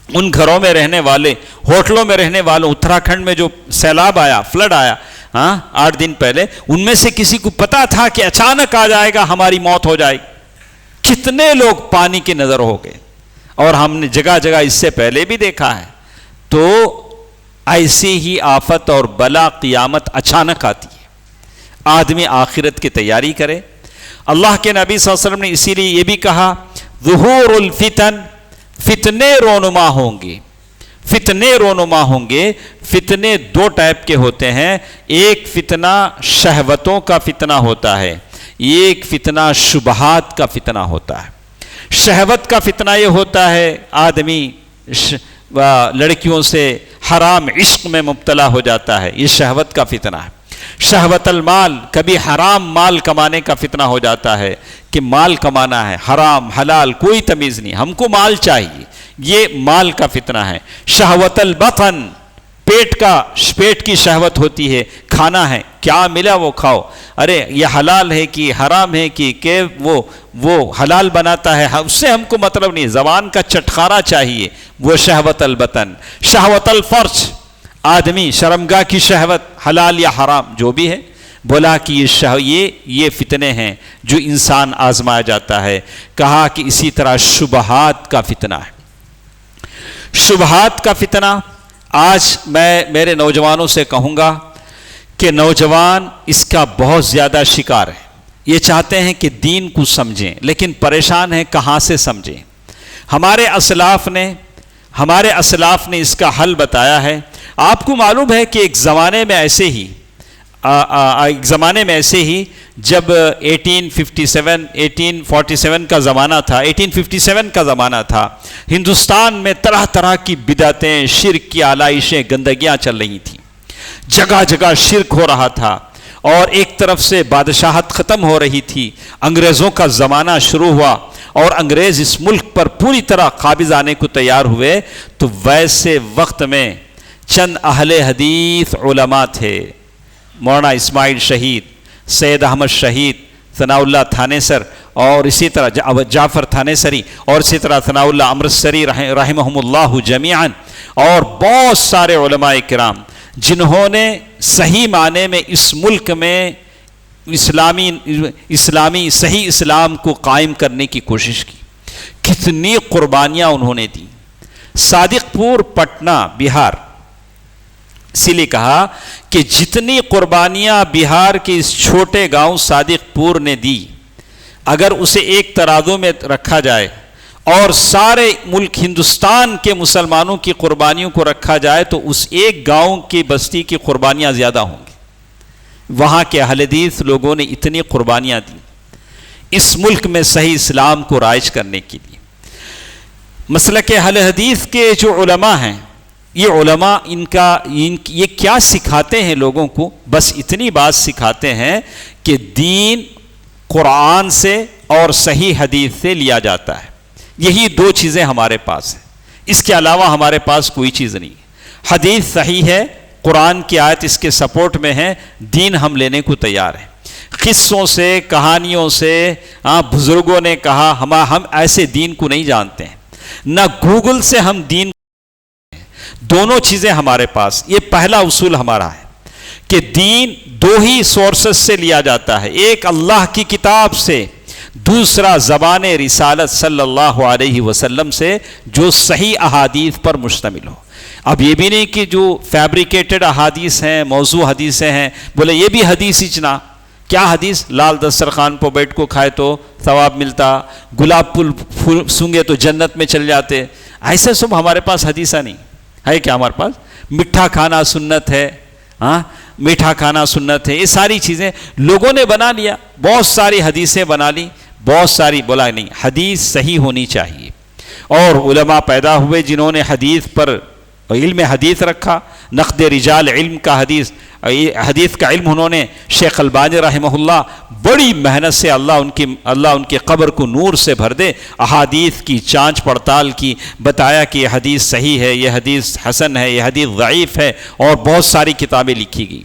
ان گھروں میں رہنے والے، ہوٹلوں میں رہنے والوں، اتراکھنڈ میں جو سیلاب آیا، فلڈ آیا 8 دن پہلے، ان میں سے کسی کو پتا تھا کہ اچانک آ جائے گا، ہماری موت ہو جائے گی؟ کتنے لوگ پانی کی نظر ہو گئے. اور ہم نے جگہ جگہ اس سے پہلے بھی دیکھا ہے. تو ایسی ہی آفت اور بلا قیامت اچانک آتی ہے. آدمی آخرت کی تیاری کرے. اللہ کے نبی صلی اللہ علیہ وسلم نے اسی لیے یہ بھی کہا ظہور الفتن، فتنے رونما ہوں گے. فتنے رونما ہوں گے. فتنے 2 ٹائپ کے ہوتے ہیں. ایک فتنہ شہوتوں کا فتنہ ہوتا ہے، ایک فتنہ شبہات کا فتنہ ہوتا ہے. شہوت کا فتنہ یہ ہوتا ہے آدمی لڑکیوں سے حرام عشق میں مبتلا ہو جاتا ہے، یہ شہوت کا فتنہ ہے. شہوت المال، کبھی حرام مال کمانے کا فتنہ ہو جاتا ہے کہ مال کمانا ہے، حرام حلال کوئی تمیز نہیں، ہم کو مال چاہیے، یہ مال کا فتنہ ہے. شہوت البطن، پیٹ کی شہوت ہوتی ہے، کھانا ہے، کیا ملا وہ کھاؤ. ارے یہ حلال ہے کہ حرام ہے کہ وہ حلال بناتا ہے، اس سے ہم کو مطلب نہیں، زبان کا چٹخارا چاہیے، وہ شہوت البطن. شہوت الفرج، آدمی شرمگاہ کی شہوت، حلال یا حرام جو بھی ہے. بولا کہ یہ فتنے ہیں جو انسان آزمایا جاتا ہے. کہا کہ اسی طرح شبہات کا فتنہ ہے. شبہات کا فتنہ آج میں میرے نوجوانوں سے کہوں گا کہ نوجوان اس کا بہت زیادہ شکار ہے. یہ چاہتے ہیں کہ دین کو سمجھیں لیکن پریشان ہیں کہاں سے سمجھیں. ہمارے اسلاف نے اس کا حل بتایا ہے. آپ کو معلوم ہے کہ ایک زمانے میں ایسے ہی جب 1847 کا زمانہ تھا، ہندوستان میں طرح طرح کی بدعتیں، شرک کی آلائشیں، گندگیاں چل رہی تھیں. جگہ جگہ شرک ہو رہا تھا اور ایک طرف سے بادشاہت ختم ہو رہی تھی. انگریزوں کا زمانہ شروع ہوا اور انگریز اس ملک پر پوری طرح قابض آنے کو تیار ہوئے. تو ویسے وقت میں چند اہل حدیث علماء تھے، مولانا اسماعیل شہید، سید احمد شہید، ثناء اللہ تھانیسر، اور اسی طرح جعفر تھانیسری، اور اسی طرح ثناء اللہ امرتسری رحمہم اللہ جمیعاً، اور بہت سارے علماء کرام جنہوں نے صحیح معنی میں اس ملک میں اسلامی صحیح اسلام کو قائم کرنے کی کوشش کی. کتنی قربانیاں انہوں نے دی. صادق پور پٹنہ بہار، اسی لیے کہا کہ جتنی قربانیاں بہار کے اس چھوٹے گاؤں صادق پور نے دی، اگر اسے ایک ترازو میں رکھا جائے اور سارے ملک ہندوستان کے مسلمانوں کی قربانیوں کو رکھا جائے تو اس ایک گاؤں کی بستی کی قربانیاں زیادہ ہوں گی. وہاں کے اہل حدیث لوگوں نے اتنی قربانیاں دی اس ملک میں صحیح اسلام کو رائج کرنے کے لیے. مسلک اہل حدیث کے جو علماء ہیں، یہ علماء یہ کیا سکھاتے ہیں لوگوں کو؟ بس اتنی بات سکھاتے ہیں کہ دین قرآن سے اور صحیح حدیث سے لیا جاتا ہے. یہی 2 چیزیں ہمارے پاس ہیں، اس کے علاوہ ہمارے پاس کوئی چیز نہیں. حدیث صحیح ہے, قرآن کی آیت اس کے سپورٹ میں ہے, دین ہم لینے کو تیار ہیں. قصوں سے, کہانیوں سے, بزرگوں نے کہا, ہم ایسے دین کو نہیں جانتے ہیں. نہ گوگل سے ہم دین, دونوں چیزیں ہمارے پاس. یہ پہلا اصول ہمارا ہے کہ دین دو ہی سورسز سے لیا جاتا ہے, ایک اللہ کی کتاب سے, دوسرا زبان رسالت صلی اللہ علیہ وسلم سے جو صحیح احادیث پر مشتمل ہو. اب یہ بھی نہیں کہ جو فیبریکیٹڈ احادیث ہیں, موضوع حدیثیں ہیں, بولے یہ بھی حدیث اچنا. کیا حدیث؟ لال دسترخوان پہ بیٹھ کو کھائے تو ثواب ملتا, گلاب پھول سونگے تو جنت میں چل جاتے. ایسے سب ہمارے پاس حدیثہ نہیں ہے. کیا ہمارے پاس میٹھا کھانا سنت ہے, میٹھا کھانا سنت ہے, یہ ساری چیزیں لوگوں نے بنا لیا. بہت ساری حدیثیں بنا لی, بہت ساری, بولا نہیں حدیث صحیح ہونی چاہیے. اور علماء پیدا ہوئے جنہوں نے حدیث پر علم حدیث رکھا, نقد رجال علم کا حدیث کا علم انہوں نے. شیخ البانی رحمہ اللہ بڑی محنت سے, اللہ ان کی قبر کو نور سے بھر دے, احادیث کی جانچ پڑتال کی, بتایا کہ یہ حدیث صحیح ہے, یہ حدیث حسن ہے, یہ حدیث ضعیف ہے, اور بہت ساری کتابیں لکھی گئی.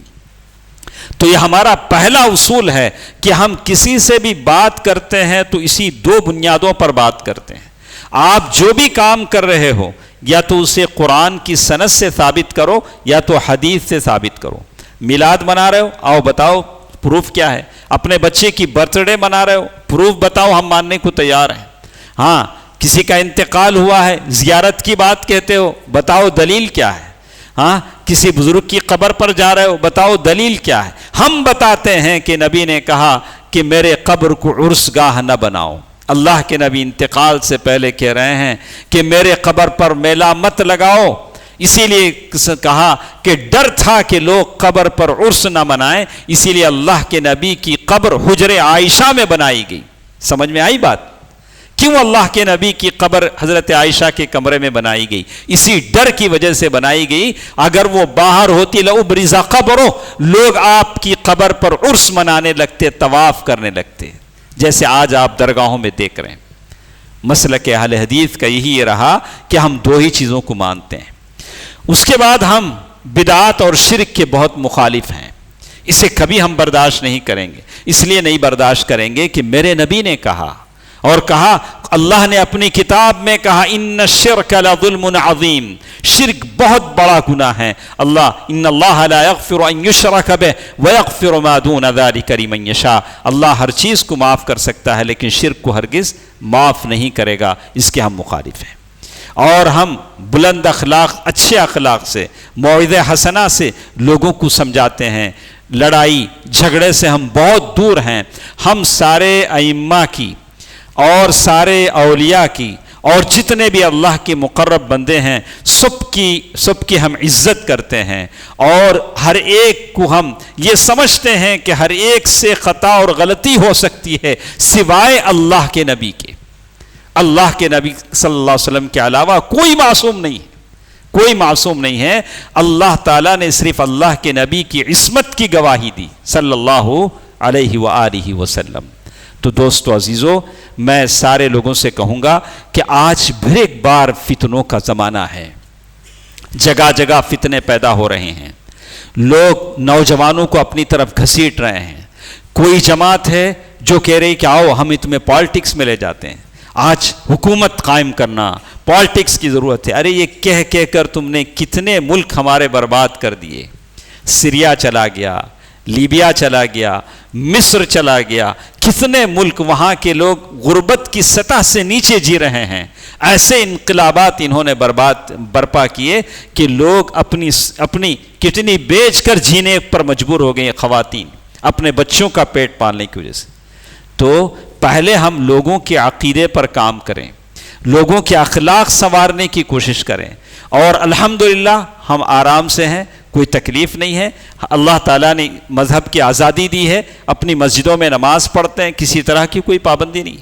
تو یہ ہمارا پہلا اصول ہے کہ ہم کسی سے بھی بات کرتے ہیں تو اسی دو بنیادوں پر بات کرتے ہیں. آپ جو بھی کام کر رہے ہو, یا تو اسے قرآن کی سند سے ثابت کرو یا تو حدیث سے ثابت کرو. میلاد منا رہے ہو, آؤ بتاؤ پروف کیا ہے. اپنے بچے کی برتھ ڈے منا رہے ہو, پروف بتاؤ, ہم ماننے کو تیار ہیں. ہاں, کسی کا انتقال ہوا ہے, زیارت کی بات کہتے ہو, بتاؤ دلیل کیا ہے. ہاں, کسی بزرگ کی قبر پر جا رہے ہو, بتاؤ دلیل کیا ہے. ہم بتاتے ہیں کہ نبی نے کہا کہ میرے قبر کو عرس گاہ نہ بناؤ. اللہ کے نبی انتقال سے پہلے کہہ رہے ہیں کہ میرے قبر پر میلہ مت لگاؤ. اسی لیے کہا کہ ڈر تھا کہ لوگ قبر پر عرس نہ منائیں, اسی لیے اللہ کے نبی کی قبر حجر عائشہ میں بنائی گئی. سمجھ میں آئی بات؟ کیوں اللہ کے نبی کی قبر حضرت عائشہ کے کمرے میں بنائی گئی؟ اسی ڈر کی وجہ سے بنائی گئی. اگر وہ باہر ہوتی لَأُبْرِزَ قَبْرُهُ, لوگ آپ کی قبر پر عرس منانے لگتے, طواف کرنے لگتے, جیسے آج آپ درگاہوں میں دیکھ رہے ہیں. مسلک اہل حدیث کا یہی رہا کہ ہم دو ہی چیزوں کو مانتے ہیں. اس کے بعد ہم بدعات اور شرک کے بہت مخالف ہیں. اسے کبھی ہم برداشت نہیں کریں گے. اس لیے نہیں برداشت کریں گے کہ میرے نبی نے کہا, اور کہا اللہ نے اپنی کتاب میں کہا ان الشرک لظلم عظیم, شرک بہت بڑا گناہ ہے. ان اللہ لا یغفر ان یشرک بہ ویغفر ما دون ذلک لمن یشاء. اللہ ہر چیز کو معاف کر سکتا ہے لیکن شرک کو ہرگز معاف نہیں کرے گا. اس کے ہم مخالف ہیں. اور ہم بلند اخلاق, اچھے اخلاق سے, موعظہ حسنہ سے لوگوں کو سمجھاتے ہیں. لڑائی جھگڑے سے ہم بہت دور ہیں. ہم سارے ائمہ کی اور سارے اولیاء کی اور جتنے بھی اللہ کے مقرب بندے ہیں سب کی ہم عزت کرتے ہیں. اور ہر ایک کو ہم یہ سمجھتے ہیں کہ ہر ایک سے خطا اور غلطی ہو سکتی ہے سوائے اللہ کے نبی کے. اللہ کے نبی صلی اللہ علیہ وسلم کے علاوہ کوئی معصوم نہیں ہے, کوئی معصوم نہیں ہے. اللہ تعالیٰ نے صرف اللہ کے نبی کی عصمت کی گواہی دی صلی اللہ علیہ وآلہ وسلم. تو دوستو عزیزو, میں سارے لوگوں سے کہوں گا کہ آج پھر ایک بار فتنوں کا زمانہ ہے. جگہ جگہ فتنے پیدا ہو رہے ہیں. لوگ نوجوانوں کو اپنی طرف گھسیٹ رہے ہیں. کوئی جماعت ہے جو کہہ رہی کہ آؤ ہم تمہیں پالیٹکس میں لے جاتے ہیں. آج حکومت قائم کرنا, پالیٹکس کی ضرورت ہے. ارے یہ کہہ کر تم نے کتنے ملک ہمارے برباد کر دیے. سیریا چلا گیا, لیبیا چلا گیا, مصر چلا گیا, کتنے ملک وہاں کے لوگ غربت کی سطح سے نیچے جی رہے ہیں. ایسے انقلابات انہوں نے برپا کیے کہ لوگ اپنی کڈنی بیچ کر جینے پر مجبور ہو گئے, خواتین اپنے بچوں کا پیٹ پالنے کی وجہ سے. تو پہلے ہم لوگوں کے عقیدے پر کام کریں, لوگوں کے اخلاق سنوارنے کی کوشش کریں, اور الحمدللہ ہم آرام سے ہیں, کوئی تکلیف نہیں ہے. اللہ تعالیٰ نے مذہب کی آزادی دی ہے, اپنی مسجدوں میں نماز پڑھتے ہیں, کسی طرح کی کوئی پابندی نہیں.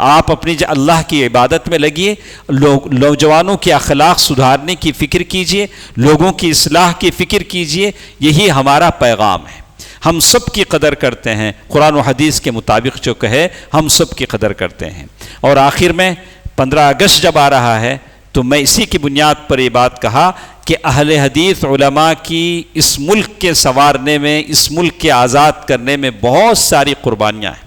آپ اپنی اللہ کی عبادت میں لگیے, نوجوانوں کے اخلاق سدھارنے کی فکر کیجئے, لوگوں کی اصلاح کی فکر کیجئے. یہی ہمارا پیغام ہے. ہم سب کی قدر کرتے ہیں, قرآن و حدیث کے مطابق جو کہے ہم سب کی قدر کرتے ہیں. اور آخر میں 15 اگست جب آ رہا ہے تو میں اسی کی بنیاد پر یہ بات کہا کہ اہل حدیث علماء کی اس ملک کے سنوارنے میں، اس ملک کے آزاد کرنے میں بہت ساری قربانیاں ہیں۔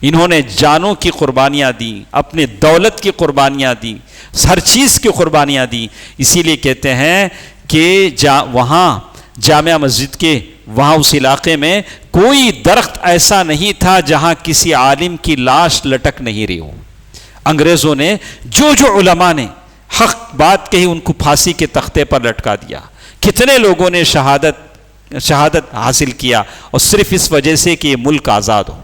انہوں نے جانوں کی قربانیاں دیں، اپنے دولت کی قربانیاں دیں، ہر چیز کی قربانیاں دیں۔ اسی لیے کہتے ہیں کہ وہاں جامع مسجد کے وہاں اس علاقے میں کوئی درخت ایسا نہیں تھا جہاں کسی عالم کی لاش لٹک نہیں رہی ہو۔ انگریزوں نے جو علماء نے حق بات کہی ان کو پھانسی کے تختے پر لٹکا دیا۔ کتنے لوگوں نے شہادت حاصل کیا، اور صرف اس وجہ سے کہ یہ ملک آزاد ہو۔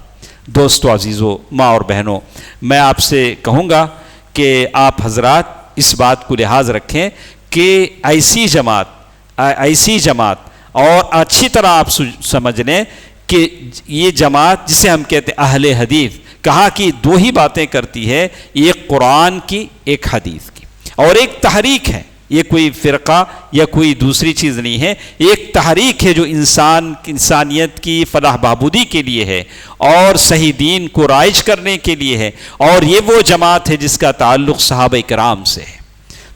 دوستو عزیزو، ماں اور بہنوں، میں آپ سے کہوں گا کہ آپ حضرات اس بات کو لحاظ رکھیں کہ ایسی جماعت اور اچھی طرح آپ سمجھ لیں کہ یہ جماعت جسے ہم کہتے ہیں اہل حدیث، کہا کہ دو ہی باتیں کرتی ہے، ایک قرآن کی، ایک حدیث کی، اور ایک تحریک ہے۔ یہ کوئی فرقہ یا کوئی دوسری چیز نہیں ہے، ایک تحریک ہے جو انسانیت کی فلاح بہبودی کے لیے ہے اور صحیح دین کو رائج کرنے کے لیے ہے، اور یہ وہ جماعت ہے جس کا تعلق صحابہ کرام سے ہے۔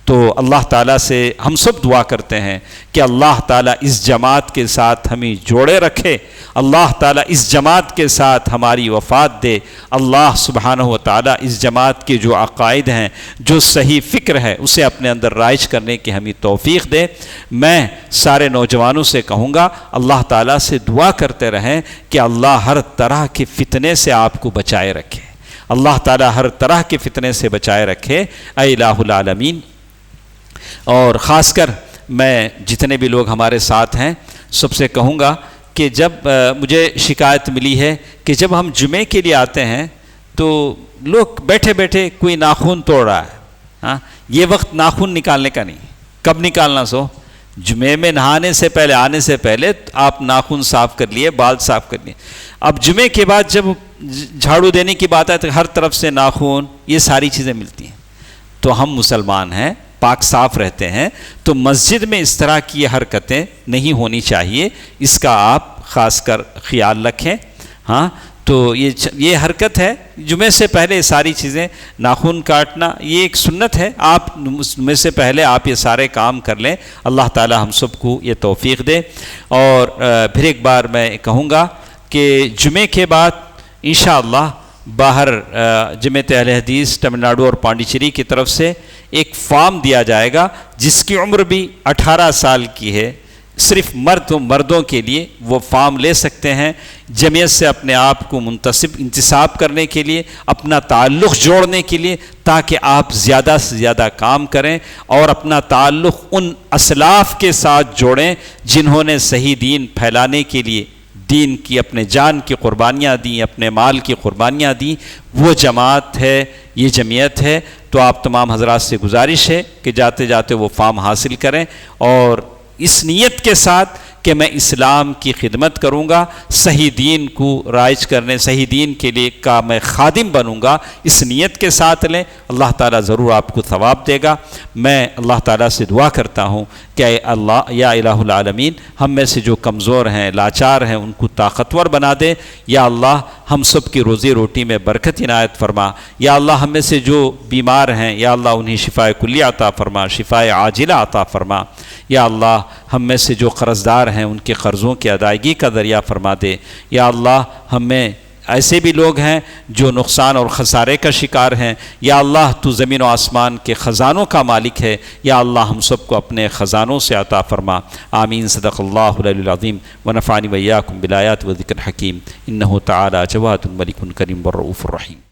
تو اللہ تعالیٰ سے ہم سب دعا کرتے ہیں کہ اللہ تعالیٰ اس جماعت کے ساتھ ہمیں جوڑے رکھے، اللہ تعالیٰ اس جماعت کے ساتھ ہماری وفات دے، اللہ سبحانہ و تعالیٰ اس جماعت کے جو عقائد ہیں، جو صحیح فکر ہے، اسے اپنے اندر رائج کرنے کی ہمیں توفیق دے۔ میں سارے نوجوانوں سے کہوں گا، اللہ تعالیٰ سے دعا کرتے رہیں کہ اللہ ہر طرح کے فتنے سے آپ کو بچائے رکھے، اللہ تعالیٰ ہر طرح کے فتنے سے بچائے رکھے، اے الہ العالمین۔ اور خاص کر میں جتنے بھی لوگ ہمارے ساتھ ہیں سب سے کہوں گا کہ جب مجھے شکایت ملی ہے کہ جب ہم جمعے کے لیے آتے ہیں تو لوگ بیٹھے بیٹھے کوئی ناخن توڑ رہا ہے۔ ہاں، یہ وقت ناخن نکالنے کا نہیں۔ کب نکالنا سو؟ جمعے میں نہانے سے پہلے، آنے سے پہلے آپ ناخن صاف کر لیے، بال صاف کر لیے۔ اب جمعے کے بعد جب جھاڑو دینے کی بات ہے تو ہر طرف سے ناخن، یہ ساری چیزیں ملتی ہیں۔ تو ہم مسلمان ہیں، پاک صاف رہتے ہیں، تو مسجد میں اس طرح کی حرکتیں نہیں ہونی چاہیے، اس کا آپ خاص کر خیال رکھیں۔ ہاں، تو یہ حرکت ہے، جمعے سے پہلے ساری چیزیں، ناخن کاٹنا یہ ایک سنت ہے، آپ جمعے سے پہلے آپ یہ سارے کام کر لیں۔ اللہ تعالی ہم سب کو یہ توفیق دے۔ اور پھر ایک بار میں کہوں گا کہ جمعے کے بعد انشاءاللہ باہر جمعیت اہل حدیث تمل ناڈو اور پانڈیچیری کی طرف سے ایک فارم دیا جائے گا جس کی عمر بھی 18 سال کی ہے، صرف مردوں کے لیے وہ فارم لے سکتے ہیں، جمعیت سے اپنے آپ کو انتساب کرنے کے لیے، اپنا تعلق جوڑنے کے لیے، تاکہ آپ زیادہ سے زیادہ کام کریں اور اپنا تعلق ان اسلاف کے ساتھ جوڑیں جنہوں نے صحیح دین پھیلانے کے لیے دین کی اپنے جان کی قربانیاں دیں، اپنے مال کی قربانیاں دیں۔ وہ جماعت ہے، یہ جمعیت ہے۔ تو آپ تمام حضرات سے گزارش ہے کہ جاتے جاتے وہ فارم حاصل کریں، اور اس نیت کے ساتھ کہ میں اسلام کی خدمت کروں گا، صحیح دین کو رائج کرنے، صحیح دین کے لیے کا میں خادم بنوں گا، اس نیت کے ساتھ لیں، اللہ تعالیٰ ضرور آپ کو ثواب دے گا۔ میں اللہ تعالیٰ سے دعا کرتا ہوں کہ اے اللہ یا الہ العالمین، ہم میں سے جو کمزور ہیں، لاچار ہیں، ان کو طاقتور بنا دے۔ یا اللہ ہم سب کی روزی روٹی میں برکت عنایت فرما۔ یا اللہ ہم میں سے جو بیمار ہیں، یا اللہ انہیں شفاء کلی عطا فرما، شفاء عاجلہ عطا فرما۔ یا اللہ ہم میں سے جو قرض دار ہیں ان کے قرضوں کی ادائیگی کا ذریعہ فرما دے۔ یا اللہ ہم میں ایسے بھی لوگ ہیں جو نقصان اور خسارے کا شکار ہیں، یا اللہ تو زمین و آسمان کے خزانوں کا مالک ہے، یا اللہ ہم سب کو اپنے خزانوں سے عطا فرما۔ آمین۔ صدق اللہ العلی العظیم ونفعنی وإیاکم بالآیات والذکر الحکیم، انہ تعالی جواد ملک کریم والرؤوف الرحیم۔